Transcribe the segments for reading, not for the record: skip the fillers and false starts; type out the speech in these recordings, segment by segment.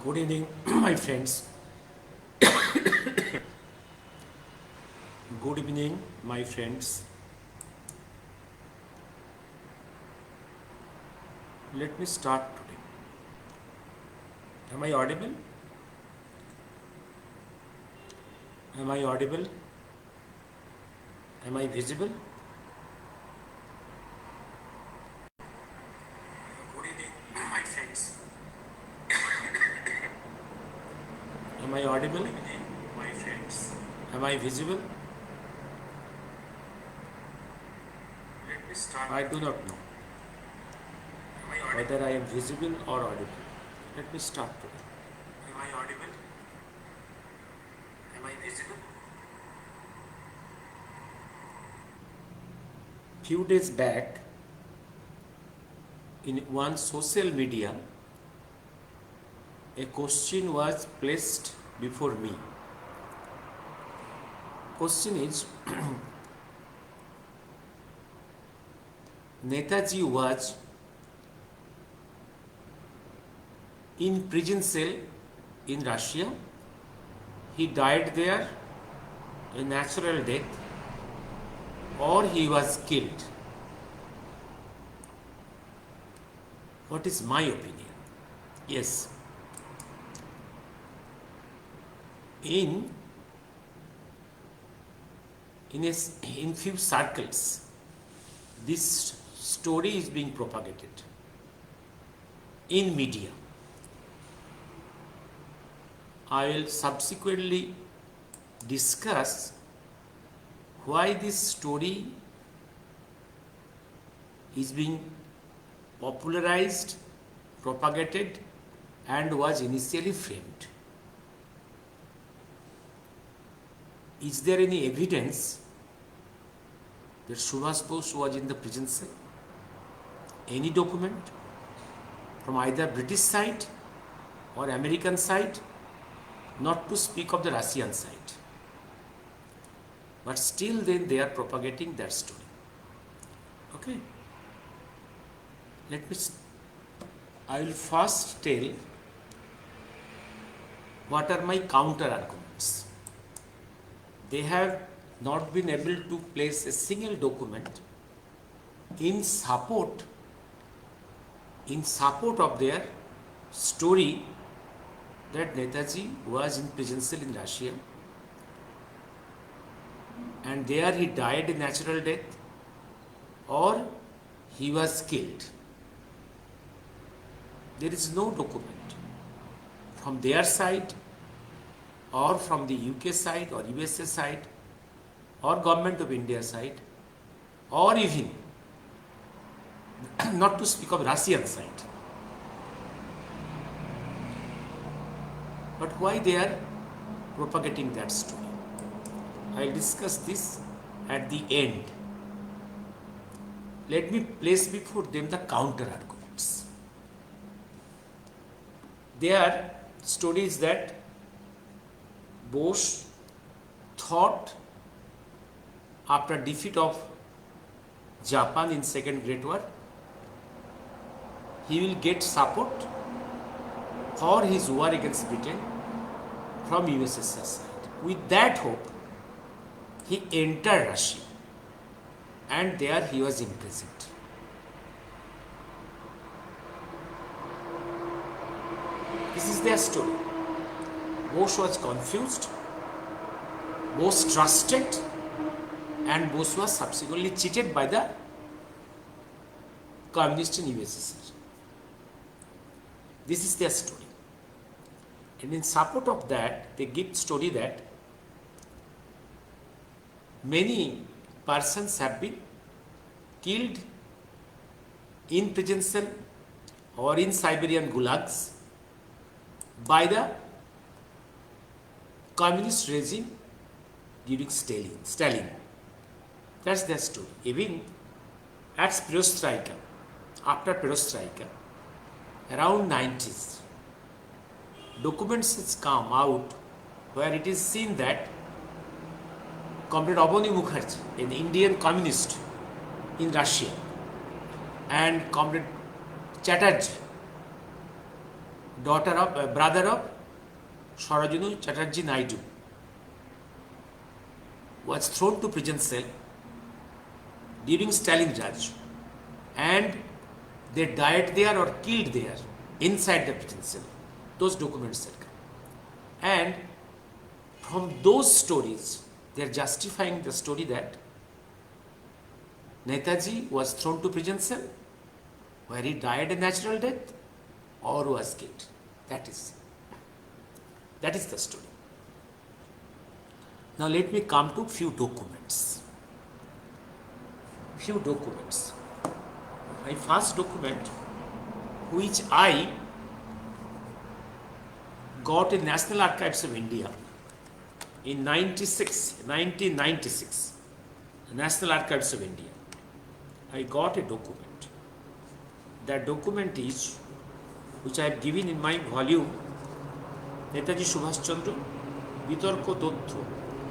Good evening, my friends. Good evening, my friends. Let me start today. Am I audible? Am I audible? Am I visible? Good evening, my friends. Am I audible? Good evening, my friends. Am I visible? Let me start. I do not know whether I am visible or audible. Let me start today. Am I audible? Am I visible? Few days back, in one social media, a question was placed before me. Question is, Netaji was in prison cell in Russia. He died there a natural death, or he was killed. What is my opinion? Yes. In few circles, this story is being propagated in media. I will subsequently discuss why this story is being popularized, propagated, and was initially framed. Is there any evidence that Subhash Bose was in the prison cell? Any document from either British side or American side, not to speak of the Russian side? But still then they are propagating that story. Okay? I will first tell what are my counter arguments. They have not been able to place a single document in support of their story that Netaji was in prison cell in Russia and there he died a natural death or he was killed. There is no document from their side or from the UK side or USA side or Government of India side or even not to speak of Russian side. But why they are propagating that story? I will discuss this at the end. Let me place before them the counter arguments. Their story is that Bose thought after defeat of Japan in Second Great War, he will get support for his war against Britain from USSR side. With that hope, he entered Russia and there he was imprisoned. This is their story. Bose was confused, Bose trusted, and Bose was subsequently cheated by the communists in USSR. This is their story. And in support of that, they give story that many persons have been killed in prison cell or in Siberian gulags by the communist regime during Stalin. That's their story. Even at Perestroika, after Perestroika, around 90s, documents has come out where it is seen that Comrade Abani Mukherjee, an Indian communist in Russia, and Comrade Chatterjee, brother of Sarojini Chatterjee Naidu, was thrown to prison cell during Stalin Raj, and they died there or killed there inside the prison cell. Those documents had come. And from those stories, they are justifying the story that Netaji was thrown to prison cell where he died a natural death or was killed. That is the story. Now let me come to few documents. My first document, which I got in National Archives of India in 1996, National Archives of India. I got a document. That document is, which I have given in my volume, Netaji Subhash Chandra, Bitorko Tottho,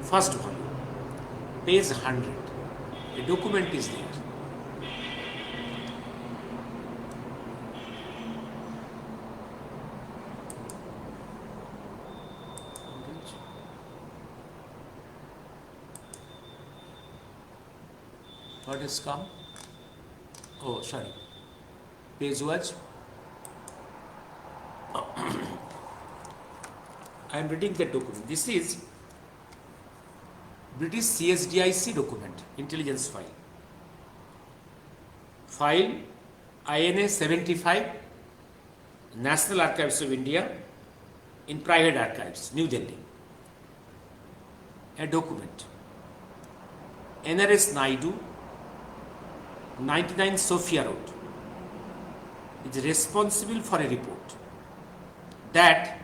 first volume, page 100. A document is there. What has come? Oh, sorry. Page was. I am reading the document. This is British CSDIC document, intelligence file. File INA 75, National Archives of India, in private archives, New Delhi. A document. NRS Naidu, 99 Sophia Road, is responsible for a report that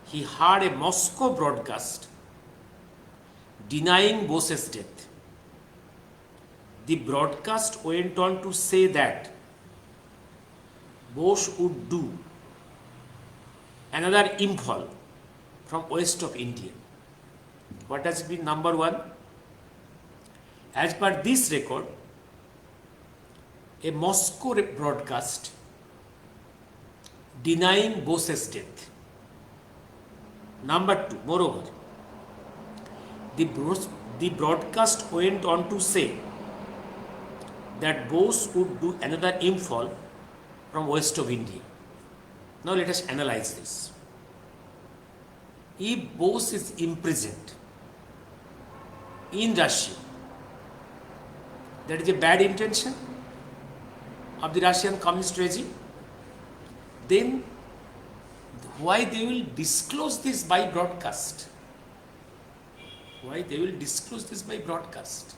he heard a Moscow broadcast denying Bose's death. The broadcast went on to say that Bose would do another Imphal from west of India. What has been number one? As per this record, a Moscow broadcast denying Bose's death. Number two, moreover, the broadcast went on to say that Bose would do another Imphal from west of India. Now let us analyze this. If Bose is imprisoned in Russia, that is a bad intention of the Russian communist regime, then why they will disclose this by broadcast? Why they will disclose this by broadcast?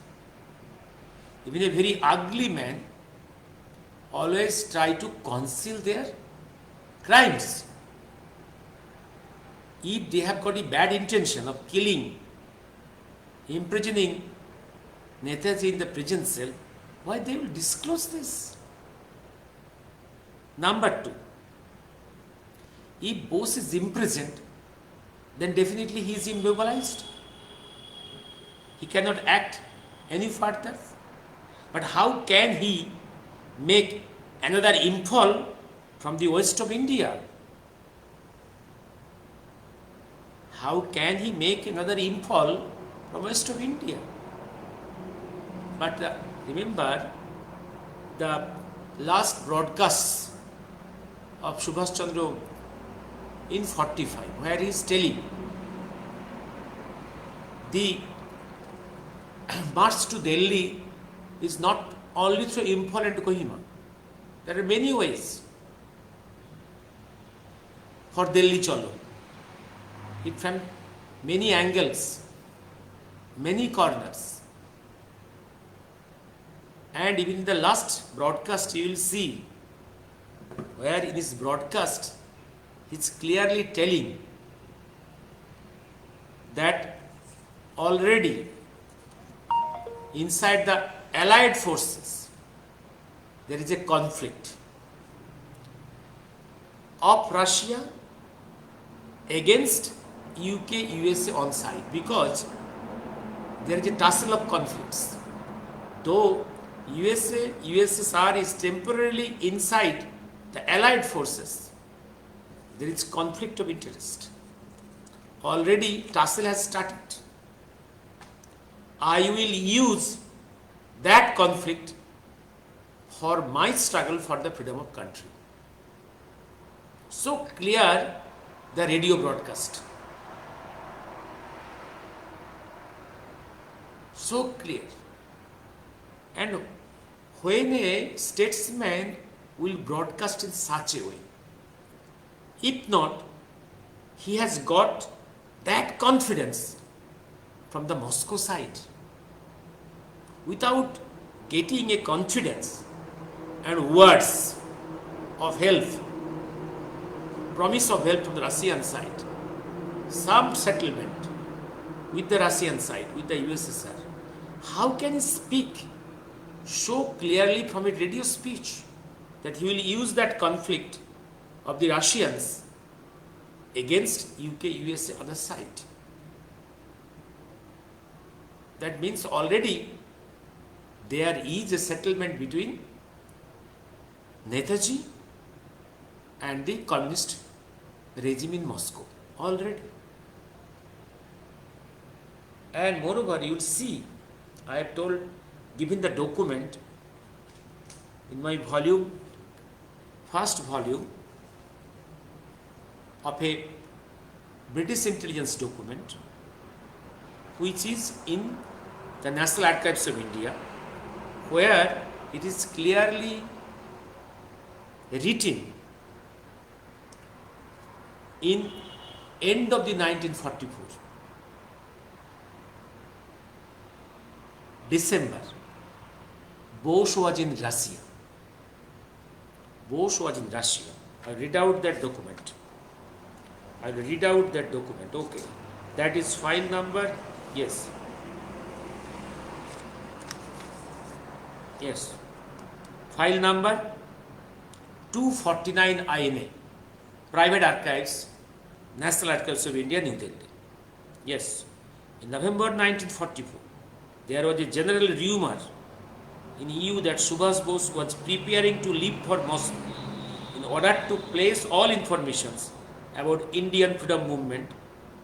Even a very ugly man always try to conceal their crimes. If they have got a bad intention of killing, imprisoning Netaji in the prison cell, why they will disclose this? Number two, if Bose is imprisoned, then definitely he is immobilized. He cannot act any further. But how can he make another Imphal from the west of India? How can he make another Imphal from west of India? But remember the last broadcasts of Subhash Chandra in 45, where he is telling the march to Delhi is not only through Imphal and Kohima. There are many ways for Delhi Chalo. It from many angles, many corners. And even in the last broadcast you will see where in his broadcast he is clearly telling that already inside the Allied forces there is a conflict of Russia against UK, USA on side, because there is a tussle of conflicts. Though USSR is temporarily inside the Allied forces, there is conflict of interest. Already tussle has started. I will use that conflict for my struggle for the freedom of country. So clear the radio broadcast. So clear. And when a statesman will broadcast in such a way, if not, he has got that confidence from the Moscow side. Without getting a confidence and words of help, promise of help from the Russian side, some settlement with the Russian side, with the USSR, how can he speak so clearly from a radio speech that he will use that conflict of the Russians against UK, USA other side? That means already there is a settlement between Netaji and the communist regime in Moscow already. And moreover, you will see, I have told, given the document in my volume, first volume of a British intelligence document, which is in the National Archives of India, where it is clearly written in end of the 1944, December, Bosch was in Russia. Bosch was in Russia. I read out that document. I will read out that document. Okay. That is file number. Yes. Yes. File number 249 INA. Private Archives, National Archives of India, New Delhi. Yes. In November 1944, there was a general rumor in EU that Subhash Bose was preparing to leave for Moscow in order to place all informations about Indian freedom movement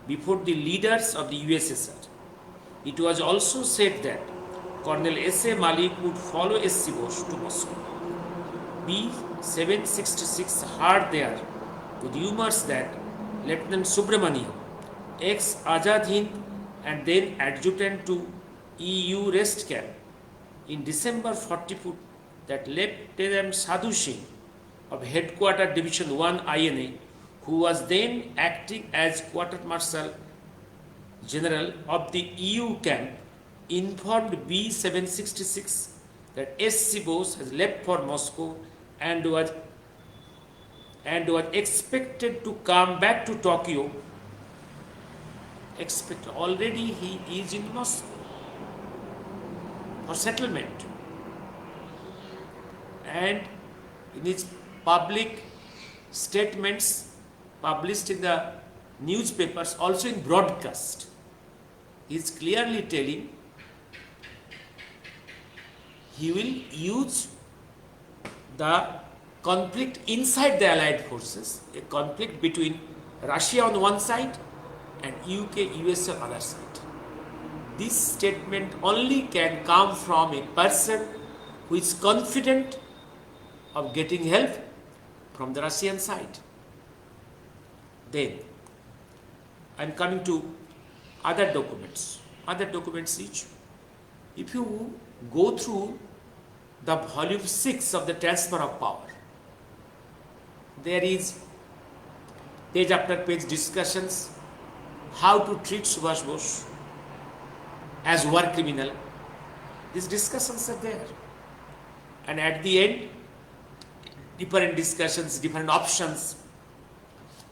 before the leaders of the USSR. It was also said that Colonel S.A. Malik would follow S.C. Bose to Moscow. B-766 heard there the rumors that Lieutenant Subramaniam, ex-Azad Hind and then adjutant to EU rest camp, in December 44, that Lieutenant Sadhu Singh of Headquarter Division 1 INA, who was then acting as Quarter Marshal General of the EU camp, informed B-766 that S.C. Bose has left for Moscow and was expected to come back to Tokyo. Already he is in Moscow for settlement. And in his public statements published in the newspapers, also in broadcast, he is clearly telling he will use the conflict inside the Allied forces, a conflict between Russia on one side and UK, US on the other side. This statement only can come from a person who is confident of getting help from the Russian side. Then, I am coming to other documents. Other documents each. If you go through the volume 6 of the Transfer of Power, there is page after page discussions how to treat Subhash Bose as war criminal. These discussions are there. And at the end, different discussions, different options,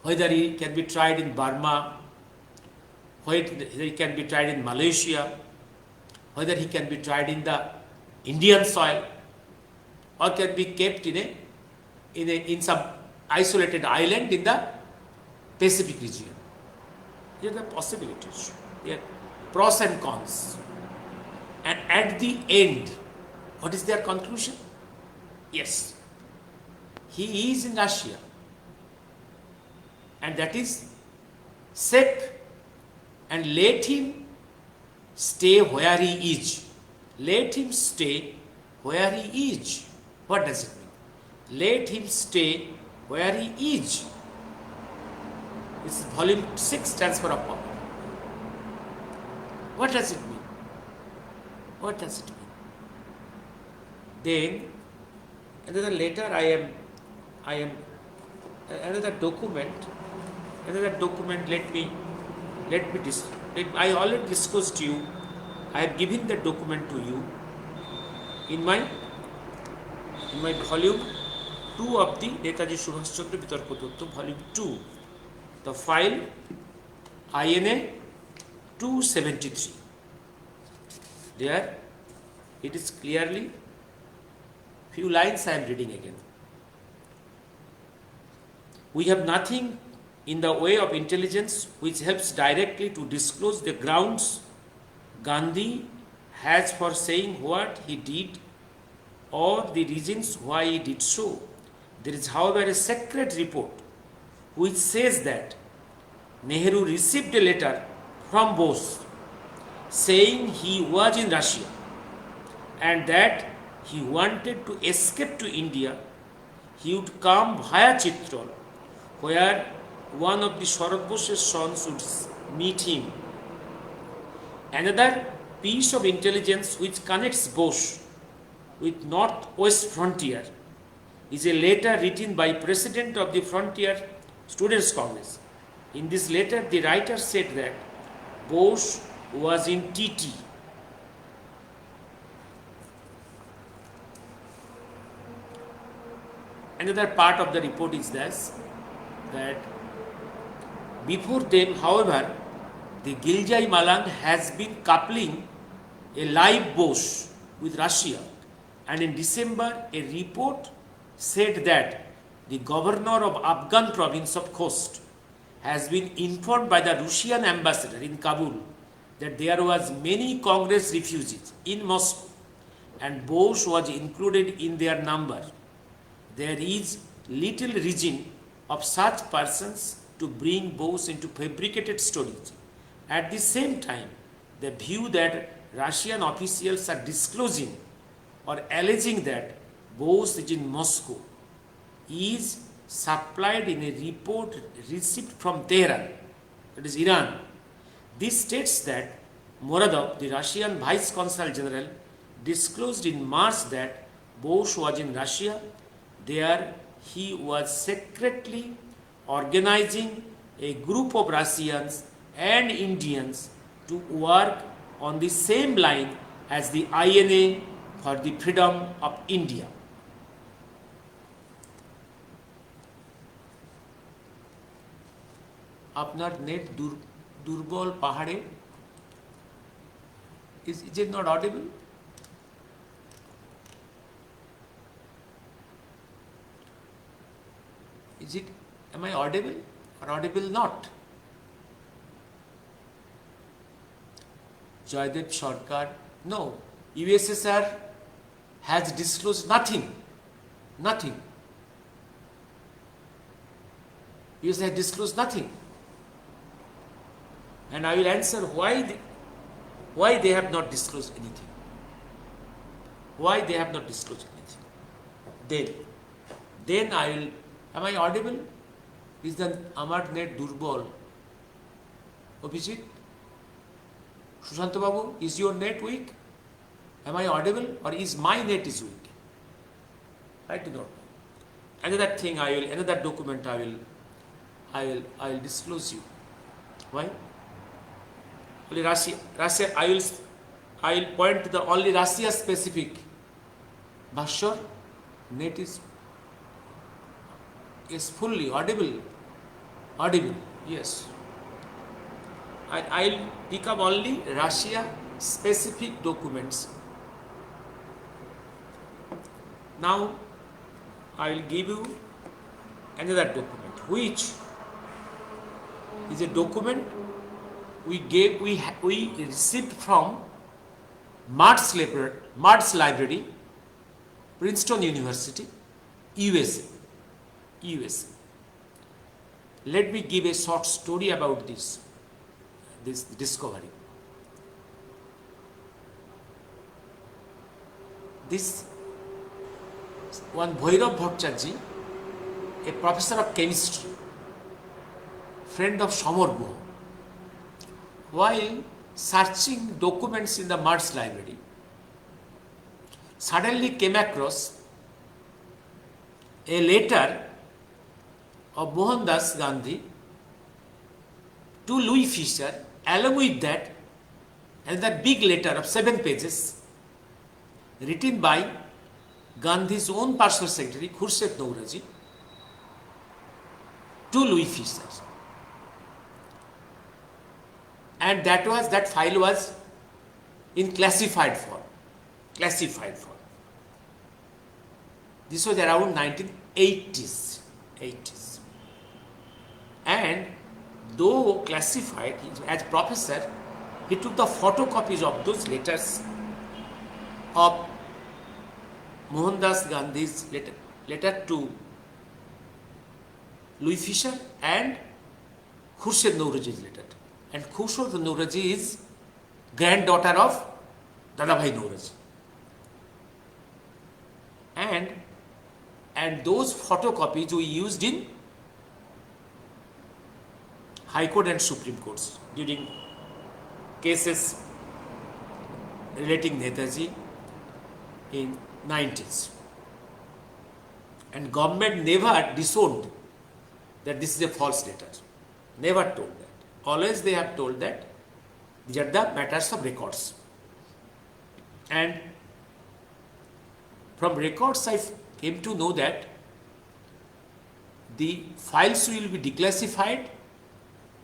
whether he can be tried in Burma, whether he can be tried in Malaysia, whether he can be tried in the Indian soil, or can be kept in some isolated island in the Pacific region. Here are the possibilities. Here, pros and cons. And at the end, what is their conclusion? Yes, he is in Russia. and that is safe, and let him stay where he is. Let him stay where he is. What does it mean? Let him stay where he is. This is volume 6, transfer of power. What does it mean? What does it mean? Then another letter I am another document, I already discussed to you. I have given the document to you in my volume 2 of the Netaji Subhash Chandra Bitarko Tattva, volume 2, the file INA 273. There it is clearly, few lines I am reading again. We have nothing in the way of intelligence which helps directly to disclose the grounds Gandhi has for saying what he did or the reasons why he did so. There is, however, a secret report which says that Nehru received a letter from Bose saying he was in Russia and that he wanted to escape to India. He would come via Chitral, where one of the Sharad Bose's sons would meet him. Another piece of intelligence which connects Bose with Northwest Frontier is a letter written by President of the Frontier Students' Congress. In this letter, the writer said that Bose was in TT. Another part of the report is this, that before them, however, the Giljai Malang has been coupling a live Bose with Russia, and in December a report said that the governor of Afghan province of Khost has been informed by the Russian ambassador in Kabul that there was many Congress refugees in Moscow and Bose was included in their number. There is little reason of such persons to bring Bose into fabricated stories. At the same time, the view that Russian officials are disclosing or alleging that Bose is in Moscow is supplied in a report received from Tehran, that is Iran. This states that Muradov, the Russian Vice Consul General, disclosed in March that Bose was in Russia. There he was secretly organizing a group of Russians and Indians to work on the same line as the INA for the freedom of India. আপনার net দুর্বল পাহাড়ে, is it not audible? Is it, am I audible or audible not? Jaydev Sarkar, no, USSR has disclosed nothing. USSR has disclosed nothing. And I will answer why they have not disclosed anything. Why they have not disclosed anything. Then I will, am I audible? Is the Amar net durbol? Abhijit? Sushanta Babu, is your net weak? Am I audible or is my net is weak? I do not know. Another document I will disclose you. Why? Only Russia, I will point to the only Russia specific. Bhashar, net is fully audible, yes. I'll pick up only Russia specific documents. Now I will give you another document, which is a document we received from Mart's Library, Princeton University, USA. Let me give a short story about this discovery. This one Bhairav Bhattacharya, a professor of chemistry, friend of Samar Guha, while searching documents in the Marx library, suddenly came across a letter of Mohandas Gandhi to Louis Fisher. Along with that, another big letter of 7 pages written by Gandhi's own personal secretary, Khurshid Nouraji, to Louis Fisher. And that file was in classified form. This was around 1980s. And though classified, as professor, he took the photocopies of those letters of Mohandas Gandhi's letter to Louis Fisher and Khurshid Nouraji's letter. And Khurshid Nouraji is granddaughter of Dadabhai Nouraji. And those photocopies we used in High Court and Supreme Courts during cases relating Netaji in 90s. And government never disowned that this is a false letter. Never told that. Always they have told that these are the matters of records. And from records I came to know that the files will be declassified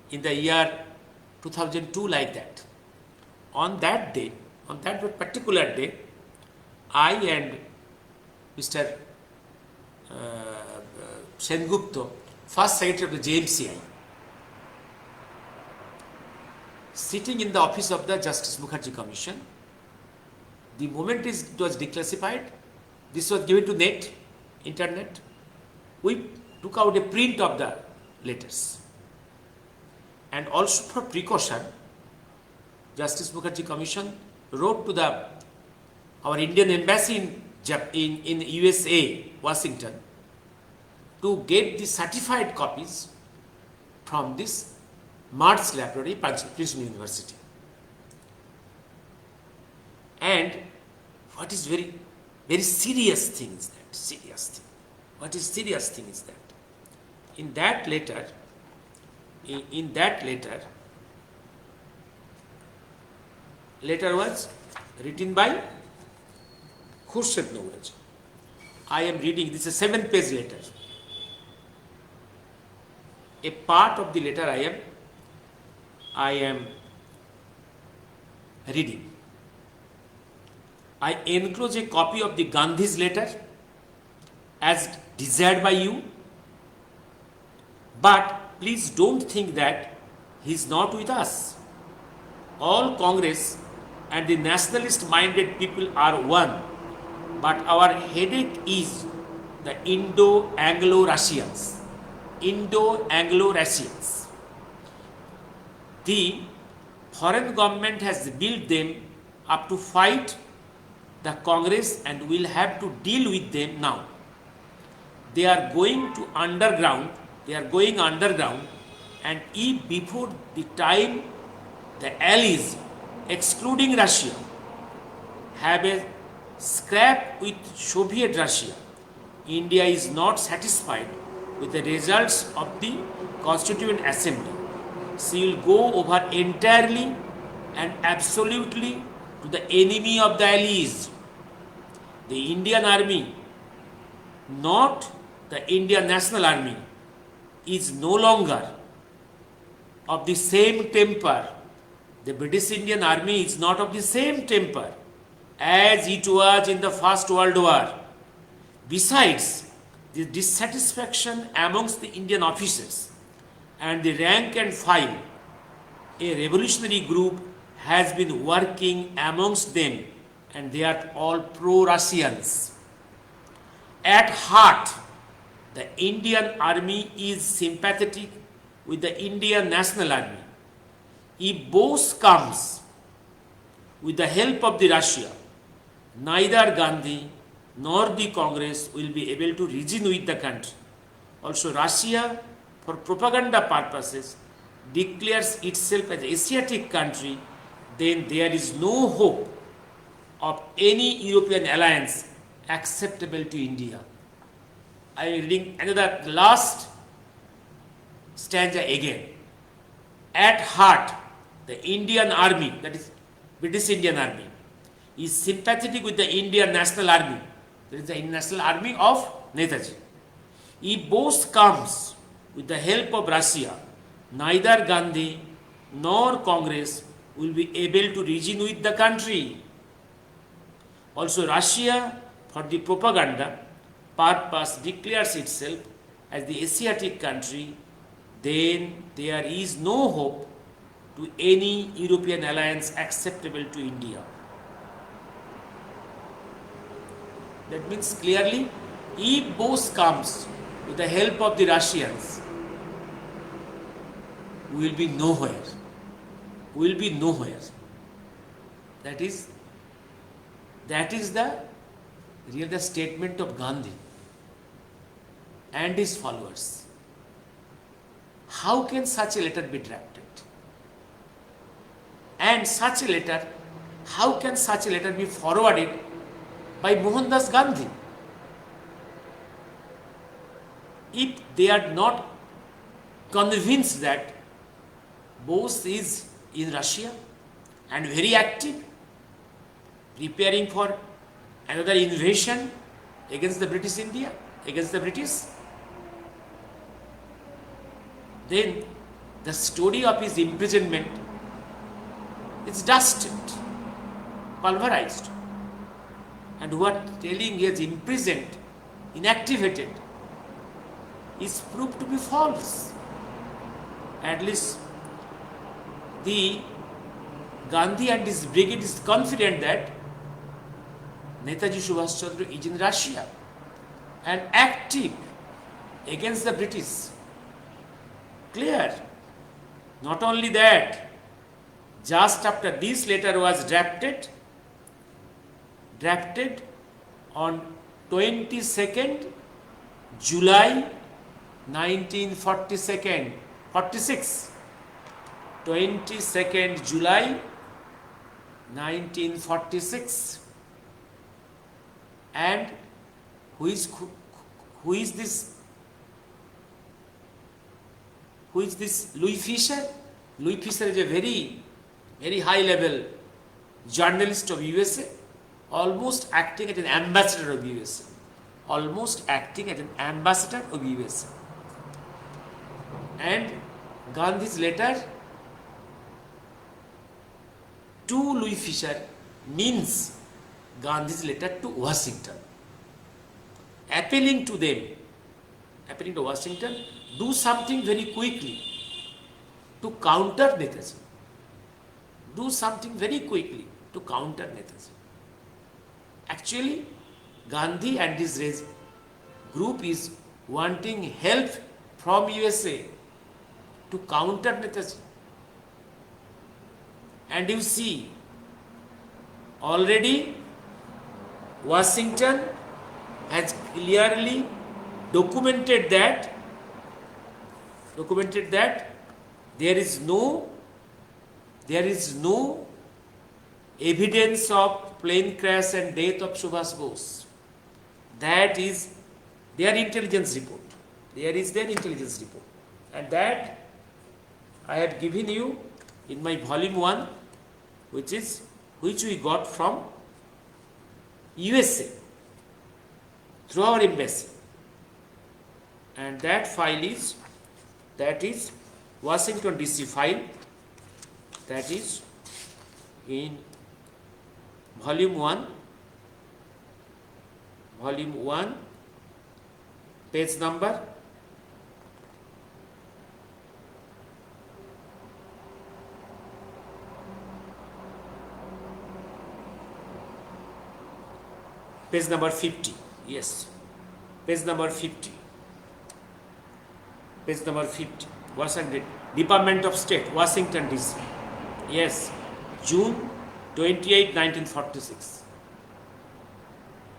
in the year 2002, like that. On that day, on that particular day, I and Mr. Sengupta, first secretary of the JMCI, sitting in the office of the Justice Mukherjee Commission, the moment it was declassified, this was given to internet, we took out a print of the letters. And also for precaution, Justice Mukherjee Commission wrote to our Indian embassy in USA, Washington, to get the certified copies from this Marx library, Princeton University. And what is very, very serious thing is that, what is serious thing is that, in that letter, letter was written by Khurshid Nouraji. I am reading, this is a 7-page letter. A part of the letter I am reading. I enclose a copy of the Gandhi's letter as desired by you, but please don't think that he is not with us. All Congress and the nationalist minded people are one, but our headache is the Indo-Anglo-Russians. The foreign government has built them up to fight the Congress and will have to deal with them now. They are going underground, and if before the time the allies, excluding Russia, have a scrap with Soviet Russia, India is not satisfied with the results of the Constituent Assembly. She will go over entirely and absolutely to the enemy of the allies. The Indian Army, not the Indian National Army, is no longer of the same temper. The British Indian Army is not of the same temper as it was in the First World War. Besides, the dissatisfaction amongst the Indian officers and the rank and file, a revolutionary group has been working amongst them, and they are all pro-Russians. At heart, the Indian Army is sympathetic with the Indian National Army. If both comes with the help of the Russia, neither Gandhi nor the Congress will be able to reason with the country. Also, Russia, for propaganda purposes, declares itself as an Asiatic country, then there is no hope of any European alliance acceptable to India. I am reading another last stanza again. At heart, the Indian army, that is British Indian army, is sympathetic with the Indian National Army, that is the National Army of Netaji. If both comes with the help of Russia, neither Gandhi nor Congress will be able to reason with the country. Also, Russia, for the propaganda purpose, declares itself as the Asiatic country, then there is no hope to any European alliance acceptable to India. That means clearly, if both comes with the help of the Russians, we will be nowhere. We will be nowhere. That is the real statement of Gandhi and his followers. How can such a letter be drafted? And such a letter, how can such a letter be forwarded by Mohandas Gandhi? If they are not convinced that Bose is in Russia and very active, preparing for another invasion against the British India, against the British, then the story of his imprisonment is dusted, pulverized, and who are telling he is imprisoned, inactivated, is proved to be false. At least the Gandhi and his brigade is confident that Netaji Subhash Chandra is in Russia and active against the British. Clear. Not only that, just after this letter was drafted on 22nd July 1946, 22nd July 1946, and who is this Louis Fisher? Louis Fisher is a very high level journalist of USA, almost acting as an ambassador of USA. And Gandhi's letter to Louis Fisher means Gandhi's letter to Washington, appealing to Washington, do something very quickly to counter Netaji. Actually, Gandhi and his group is wanting help from USA to counter Netaji. And you see, already Washington has clearly documented that there is no evidence of plane crash and death of Subhash Bose. That is their intelligence report. And that I had given you in my volume 1, which we got from USA through our embassy. And that file is Washington DC file, that is in volume 1, page number 50. Yes, page number 50. Washington, Department of State, Washington DC. Yes, June 28, 1946.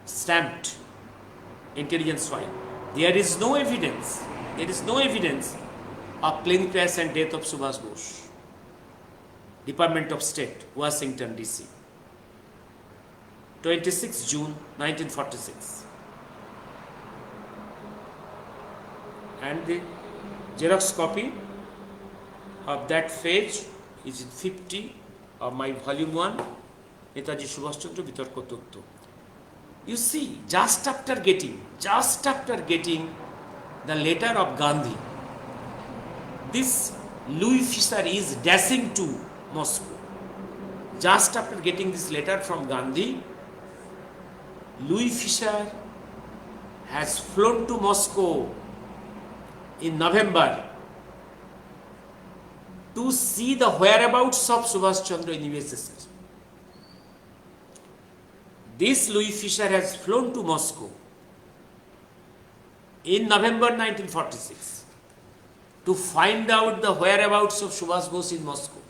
Stamped intelligence file. There is no evidence. There is no evidence of plane crash and death of Subhash Bose. Department of State, Washington DC. 26 June 1946. And the Xerox copy of that page is in 50 of my volume 1, Netaji Subhash Chandra Bitarko Tattva. You see, just after getting the letter of Gandhi, this Louis Fisher is dashing to Moscow. Just after getting this letter from Gandhi, Louis Fisher has flown to Moscow in November to see the whereabouts of Subhash Chandra in USSR. This Louis Fisher has flown to Moscow in November 1946 to find out the whereabouts of Subhash Bose in Moscow.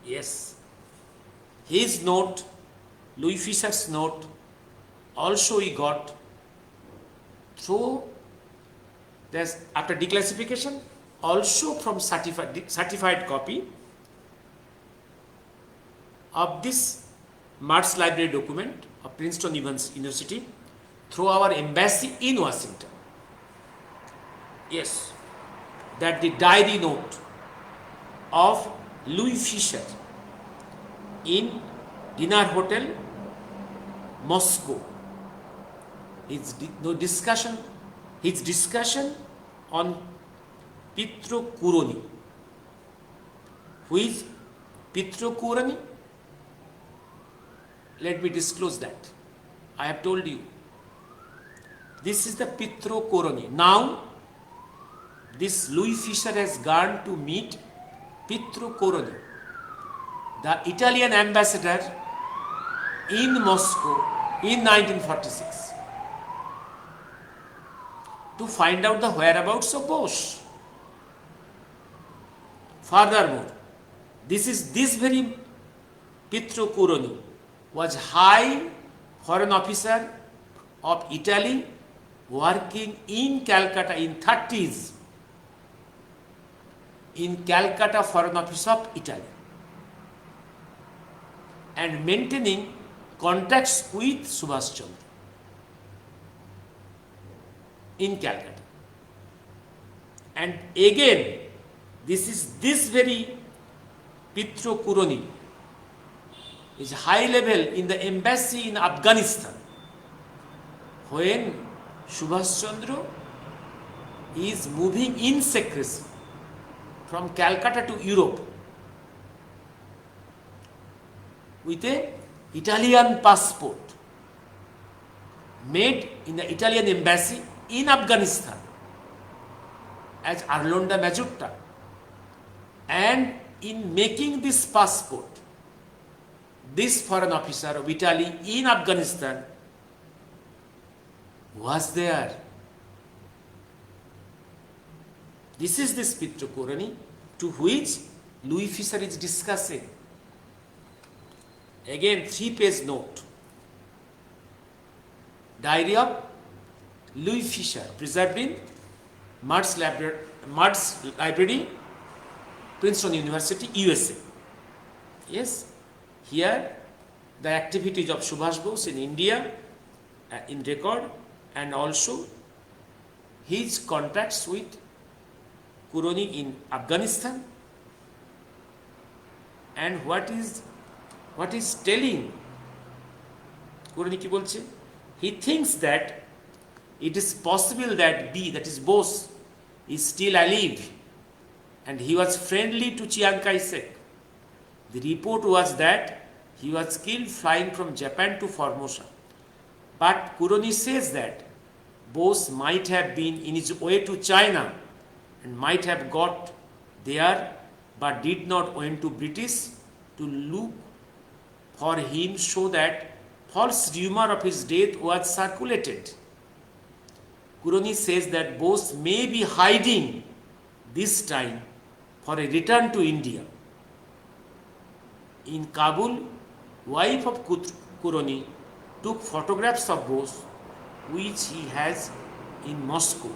Yes, his note, Louis Fisher's note, also he got through this after declassification, also from certified copy of this Marx Library document of Princeton University through our embassy in Washington. Yes, that the diary note of Louis Fisher in Dinner Hotel, Moscow. His discussion on Petro Kuroni. Who is Petro Kuroni? Let me disclose that. I have told you. This is the Petro Kuroni. Now, this Louis Fisher has gone to meet Petro Kuroni, the Italian ambassador in Moscow in 1946, to find out the whereabouts of Bose. Furthermore, this very Petro Kuroni was high foreign officer of Italy working in Calcutta in 30s in Calcutta Foreign Office of Italy and maintaining contacts with Subhash Chandra in Calcutta. And again, this very Petro Kuroni is high level in the embassy in Afghanistan when Subhash Chandra is moving in secrecy from Calcutta to Europe with an Italian passport made in the Italian embassy in Afghanistan as Arlonda Maggiore, and in making this passport, this foreign officer of Italy in Afghanistan was there. This is this Petro Kuroni to which Louis Fisher is discussing. Again, 3-page note. Diary of Louis Fisher, preserved in Marx Library, Princeton University, USA. Yes, here the activities of Subhash Bose in India in record, and also his contacts with Kuroni in Afghanistan, and what is telling Kuroni ki bolche? He thinks that it is possible that that is Bose, is still alive and he was friendly to Chiang Kai-shek. The report was that he was killed flying from Japan to Formosa. But Kuroni says that Bose might have been in his way to China and might have got there but did not went to British to look for him, so that false rumor of his death was circulated. Kuroni says that Bose may be hiding this time for a return to India. In Kabul, wife of Kuroni took photographs of Bose, which he has in Moscow.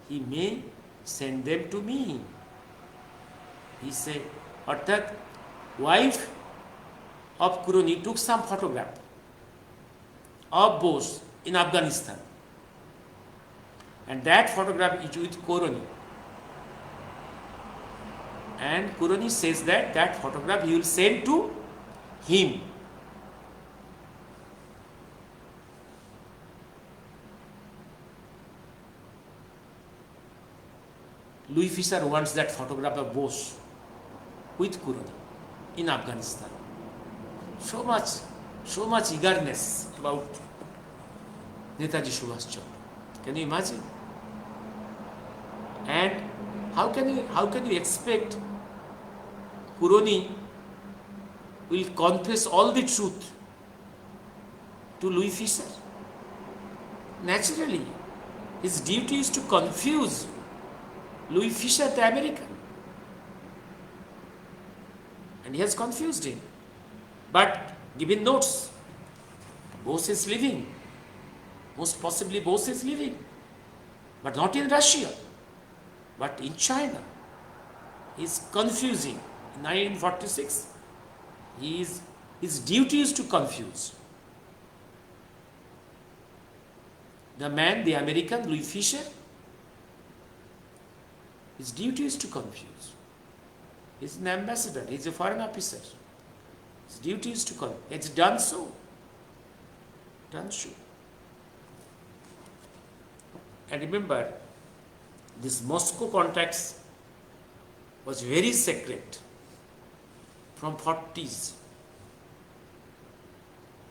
He may send them to me. He said, Arthat, wife of Kuroni took some photograph of Bose in Afghanistan. And that photograph is with Kuroni. And Kuroni says that that photograph he will send to him. Louis Fisher wants that photograph of Bose with Kuroni in Afghanistan. So much eagerness about Netaji Subhash Chandra. Can you imagine? And how can you expect Kuroni will confess all the truth to Louis Fisher? Naturally, his duty is to confuse Louis Fisher, the American. And he has confused him. But given notes, Bose is living. Most possibly Bose is living. But not in Russia, but in China. He is confusing. In 1946, his duty is to confuse. The man, the American, Louis Fisher, his duty is to confuse. He is an ambassador, he is a foreign officer. His duty is to confuse. It's done so. And remember, this Moscow contacts was very secret from 40s.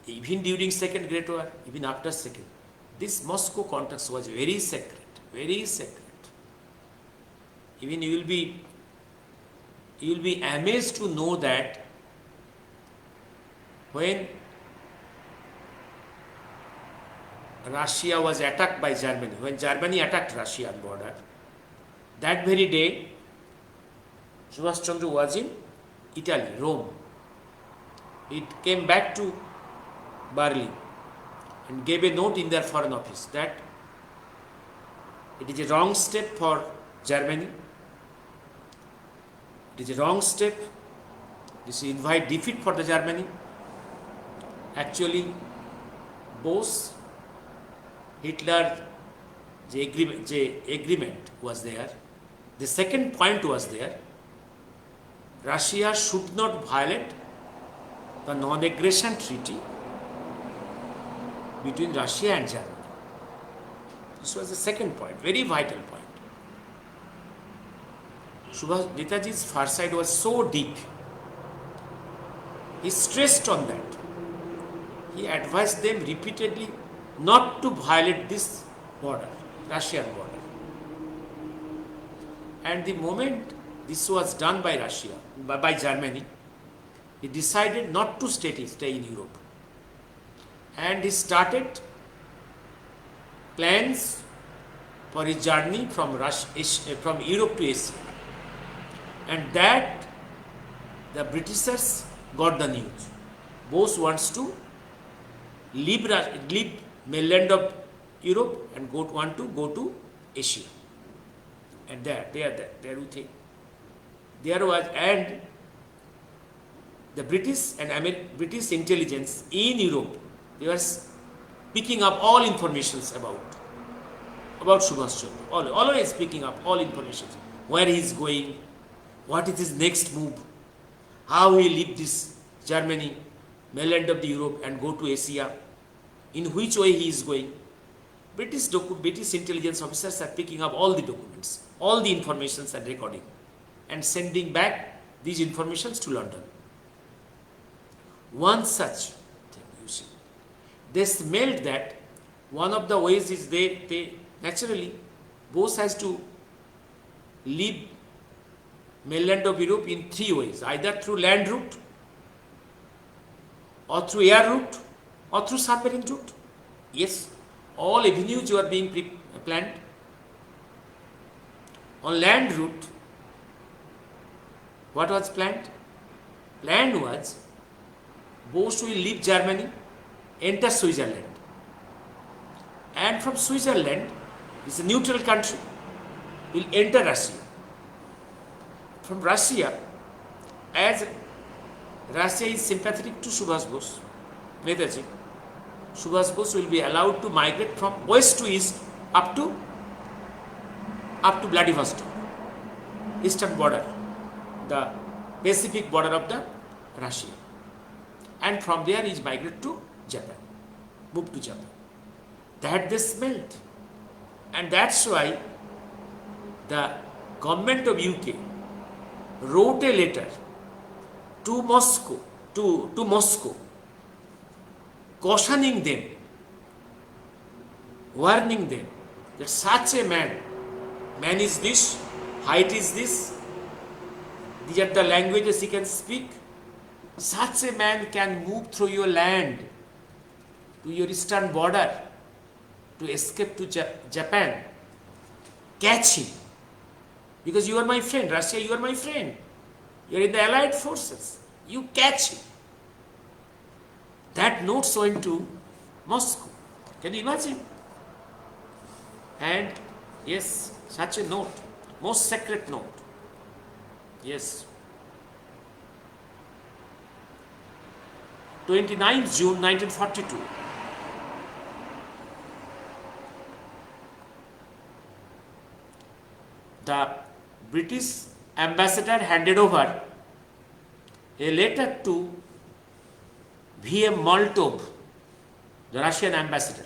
Even during Second Great War, even after Second. This Moscow contacts was very secret. Even you will be amazed to know that when Russia was attacked by Germany, when Germany attacked Russian border, that very day Subhash Chandra was in Italy, Rome. It came back to Berlin and gave a note in their foreign office that it is a wrong step for Germany. It is a wrong step. This will invite defeat for the Germany. Actually, Bose, Hitler, the agreement was there. The second point was there. Russia should not violate the non-aggression treaty between Russia and Germany. This was the second point, very vital point. Netaji's foresight was so deep. He stressed on that. He advised them repeatedly not to violate this border, Russian border. And the moment this was done by Russia, by Germany, he decided not to stay in Europe. And he started plans for his journey from Europe to Asia. And that the Britishers got the news. Bose wants to leave mainland of Europe and want to go to Asia. And there we think. There was, and the British and British intelligence in Europe, they were picking up all informations about Subhash Chandra. Always picking up all information. Where he is going, what is his next move, how he will leave this Germany, mainland of the Europe and go to Asia, in which way he is going. British intelligence officers are picking up all the documents, all the informations and recording, and sending back these informations to London. One such thing, you see, they smelled that one of the ways is they naturally, Bose has to leave mainland of Europe in three ways, either through land route or through air route or through submarine route. Yes, all avenues were being planned. On land route, what was planned? Plan was Bose will leave Germany, enter Switzerland, and from Switzerland, it's a neutral country, will enter Russia. From Russia, as Russia is sympathetic to Subhash Bose, Netaji, Subhash Bose will be allowed to migrate from west to east up to Vladivostok, eastern border, the Pacific border of the Russia, and from there he is migrated to Japan, moved to Japan. That they smelled, and that's why the government of UK wrote a letter to Moscow, cautioning them, warning them that such a man is this, height is this, these are the languages he can speak. Such a man can move through your land to your eastern border to escape to Japan. Catch him. Because you are my friend. Russia, you are my friend. You are in the Allied forces. You catch him. That note went to Moscow. Can you imagine? And yes, such a note, most secret note. Yes. 29th June 1942. The British ambassador handed over a letter to V.M. Molotov, the Russian ambassador,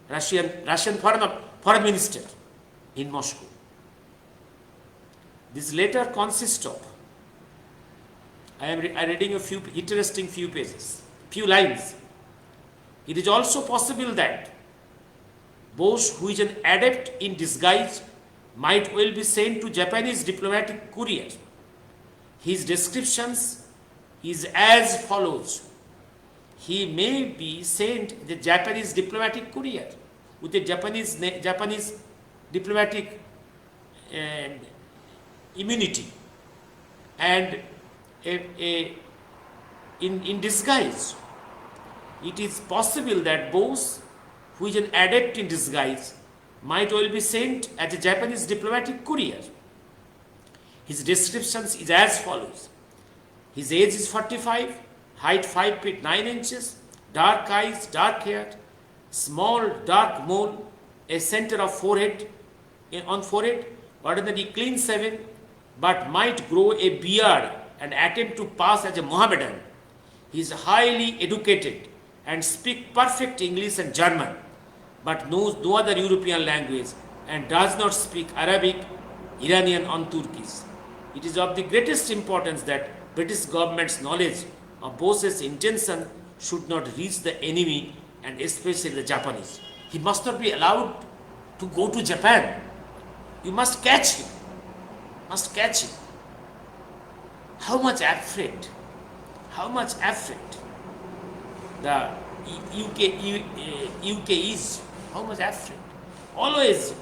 Russian foreign minister in Moscow. This letter consists of, I am reading a few interesting few lines. It is also possible that Bose, who is an adept in disguise, might well be sent to Japanese diplomatic courier. His descriptions is as follows. He may be sent the Japanese diplomatic courier with a Japanese diplomatic immunity and in disguise. It is possible that Bose, who is an adept in disguise, might well be sent as a Japanese diplomatic courier. His descriptions is as follows. His age is 45, height 5 feet 9 inches, dark eyes, dark hair, small dark mole, a center of forehead, ordinarily clean shaven, but might grow a beard and attempt to pass as a Mohammedan. He is highly educated and speaks perfect English and German, but knows no other European language and does not speak Arabic, Iranian or Turkish. It is of the greatest importance that British government's knowledge of Bose's intention should not reach the enemy and especially the Japanese. He must not be allowed to go to Japan. You must catch him. Must catch him. How much afraid the UK is. How much afraid. Always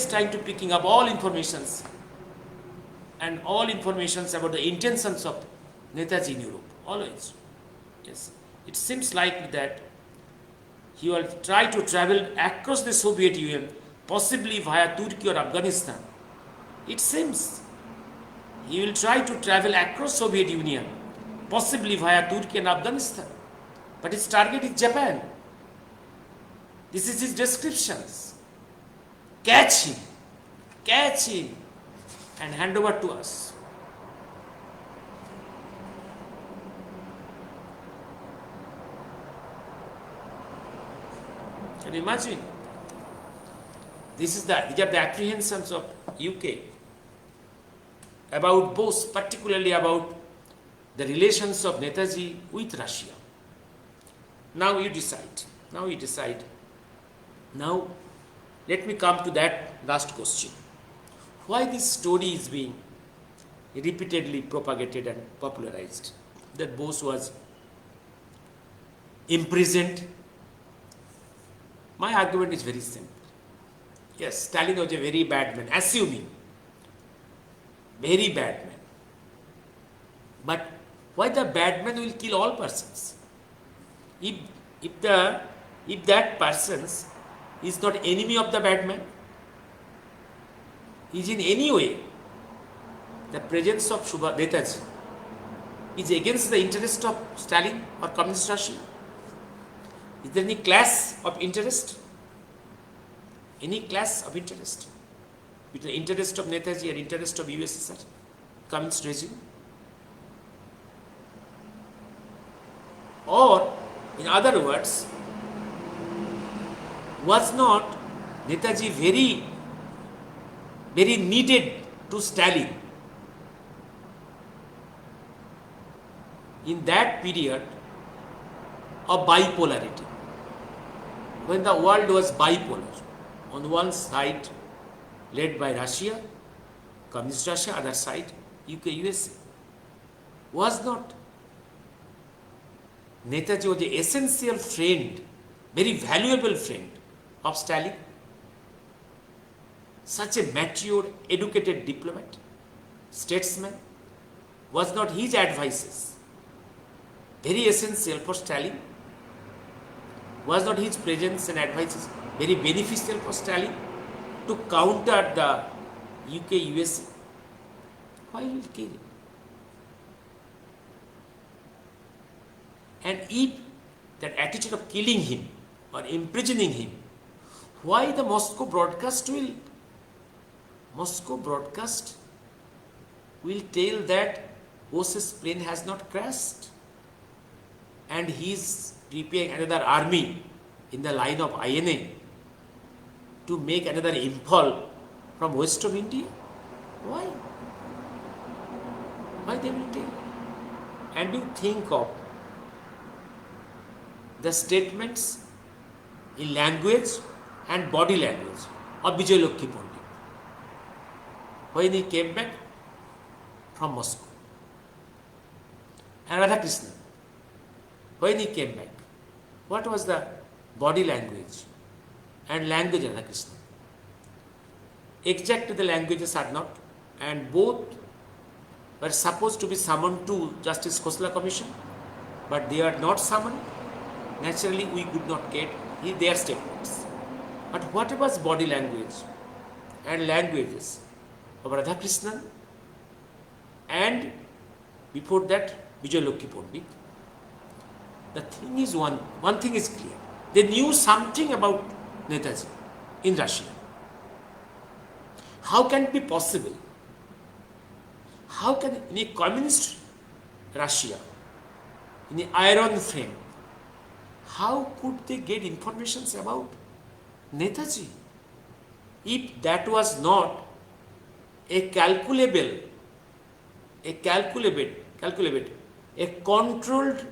trying to picking up all informations and all informations about the intentions of Netaji in Europe. Always. Yes. It seems like that he will try to travel across the Soviet Union, possibly via Turkey or Afghanistan. It seems he will try to travel across Soviet Union, possibly via Turkey and Afghanistan. But his target is Japan. This is his descriptions. Catch him, and hand over to us. Can you imagine? These are the apprehensions of UK about both, particularly about the relations of Netaji with Russia. Now you decide. Now let me come to that last question. Why this story is being repeatedly propagated and popularized? That Bose was imprisoned. My argument is very simple. Yes, Stalin was a very bad man, assuming, very bad man. But why the bad man will kill all persons? If, if that person is not enemy of the bad man, is in any way the presence of Netaji is against the interest of Stalin or Communist Russia? Is there any clash of interest? Any clash of interest between the interest of Netaji and interest of USSR, Communist regime? Or, in other words, was not Netaji very needed to Stalin in that period of bipolarity, when the world was bipolar? On one side, led by Russia, Communist Russia, other side, UK, USA. Was not Netaji was the essential friend, very valuable friend of Stalin? Such a mature, educated diplomat, statesman, was not his advices very essential for Stalin? Was not his presence and advices very beneficial for Stalin to counter the UK, USA? Why will kill him? And if that attitude of killing him or imprisoning him, why the Moscow broadcast will tell that Bose's plane has not crashed and he is preparing another army in the line of INA to make another impulse from west of India? Why? Why they will tell? And you think of the statements in language and body language of Vijayalakshmi Pandit when he came back from Moscow, and Radhakrishnan when he came back. What was the body language and language of Radhakrishnan? Exactly the languages are not, and both were supposed to be summoned to Justice Khosla Commission, but they are not summoned. Naturally, we could not get their statements. But what was body language and languages of Radhakrishnan and before that Vijayalakshmi Pandit? The thing is one thing is clear. They knew something about Netaji in Russia. How can it be possible? How can in a communist Russia, in an iron frame, how could they get information about Netaji? If that was not a calculable, a controlled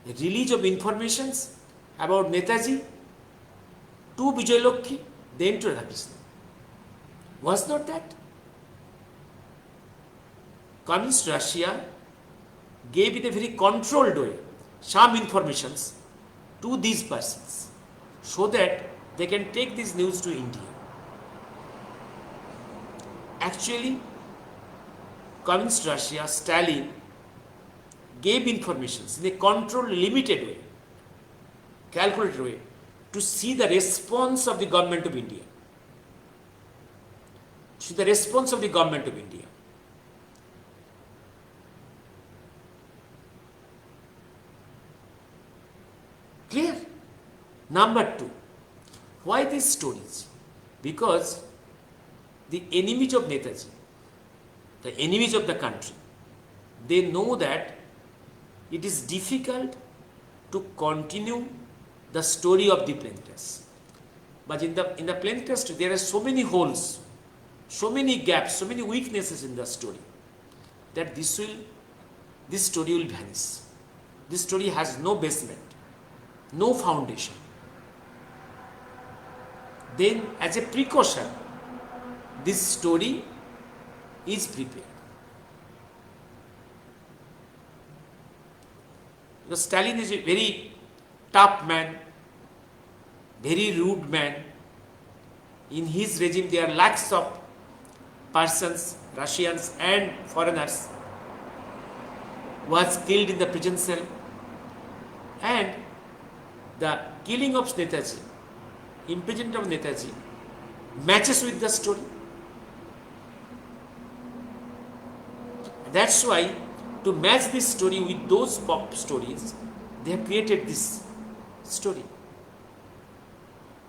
release of informations about Netaji to Vijayalakshmi, then to Radhakrishnan. Was not that? Communist Russia gave in a very controlled way some informations to these persons so that they can take this news to India. Actually, Communist Russia, Stalin, gave information in a controlled, limited way, calculated way, to see the response of the government of India. To the response of the government of India. Clear? Number two, why these stories? Because the enemies of Netaji, the enemies of the country, they know that it is difficult to continue the story of the plane crash. But in the plane crash, there are so many holes, so many gaps, so many weaknesses in the story that this story will vanish. This story has no basement, no foundation. Then, as a precaution, this story is prepared. Because Stalin is a very tough man, very rude man. In his regime, there are lakhs of persons, Russians and foreigners, was killed in the prison cell. And the killing of Netaji, imprisonment of Netaji, matches with the story. That's why, to match this story with those pop stories, they have created this story.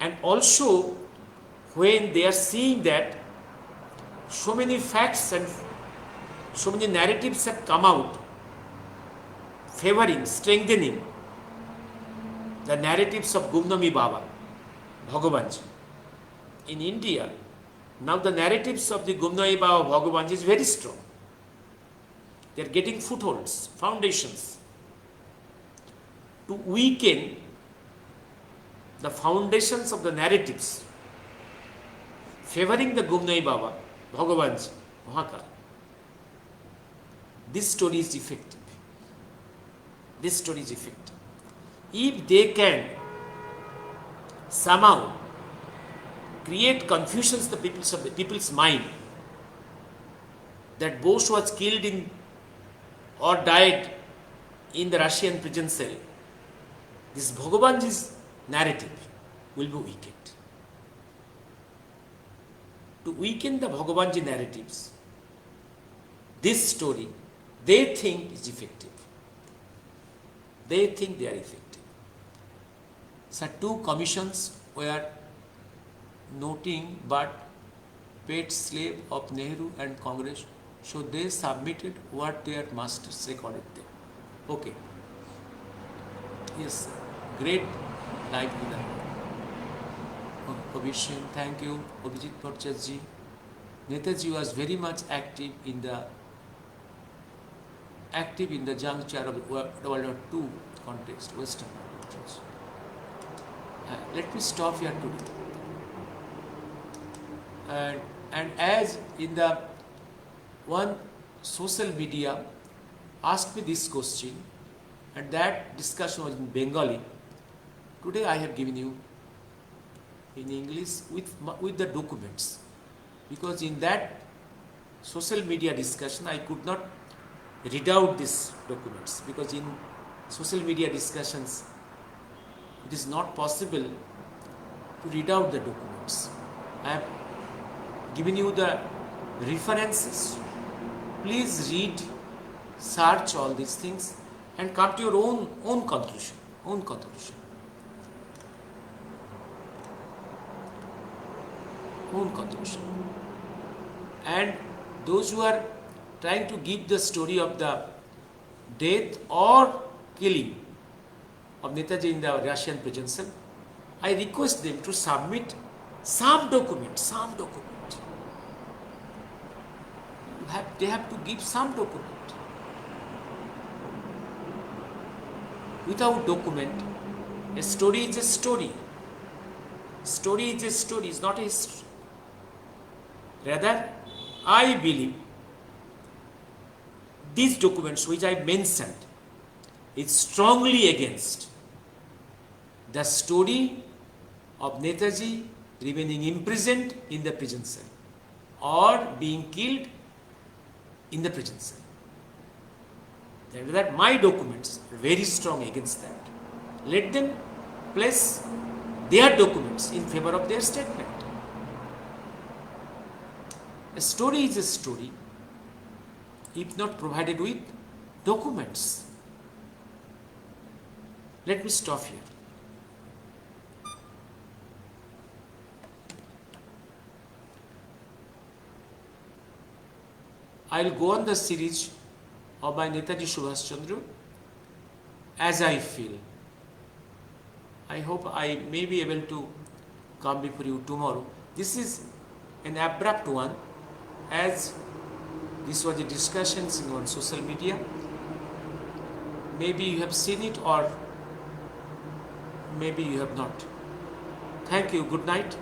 And also, when they are seeing that so many facts and so many narratives have come out favoring, strengthening the narratives of Gumnami Baba, Bhagavanji. In India, now the narratives of the Gumnami Baba, Bhagavanji is very strong. They are getting footholds, foundations to weaken the foundations of the narratives favoring the Gumnami Baba, Bhagavanji, Mahakal. This story is effective. This story is effective. If they can somehow create confusions in the people's mind that Bose was killed in or died in the Russian prison cell, this Bhagavanji's narrative will be weakened. To weaken the Bhagavanji narratives, this story, they think is effective. They think they are effective. So two commissions were noting but paid slave of Nehru and Congress, so they submitted what their masters recorded them. Okay. Yes, great life leader. Obishin, thank you. Abhijit Bhattacharya. Netaji was very much active in the juncture of World War II context, Western countries. Let me stop here today. And as in the one social media asked me this question, and that discussion was in Bengali. Today I have given you in English with the documents, because in that social media discussion I could not read out these documents, because in social media discussions it is not possible to read out the documents. I have given you the references. Please read, search all these things and come to your own conclusion. And those who are trying to give the story of the death or killing of Netaji in the Russian prison cell, I request them to submit some document. They have to give some document. Without document, a story is a story. Story is a story, it's not a history. Rather, I believe these documents which I mentioned is strongly against the story of Netaji remaining imprisoned in the prison cell or being killed in the prison cell. That my documents are very strong against that. Let them place their documents in favor of their statement. A story is a story if not provided with documents. Let me stop here. I will go on the series of my Netaji Subhash Chandra as I feel. I hope I may be able to come before you tomorrow. This is an abrupt one, as this was a discussion on social media. Maybe you have seen it or maybe you have not. Thank you. Good night.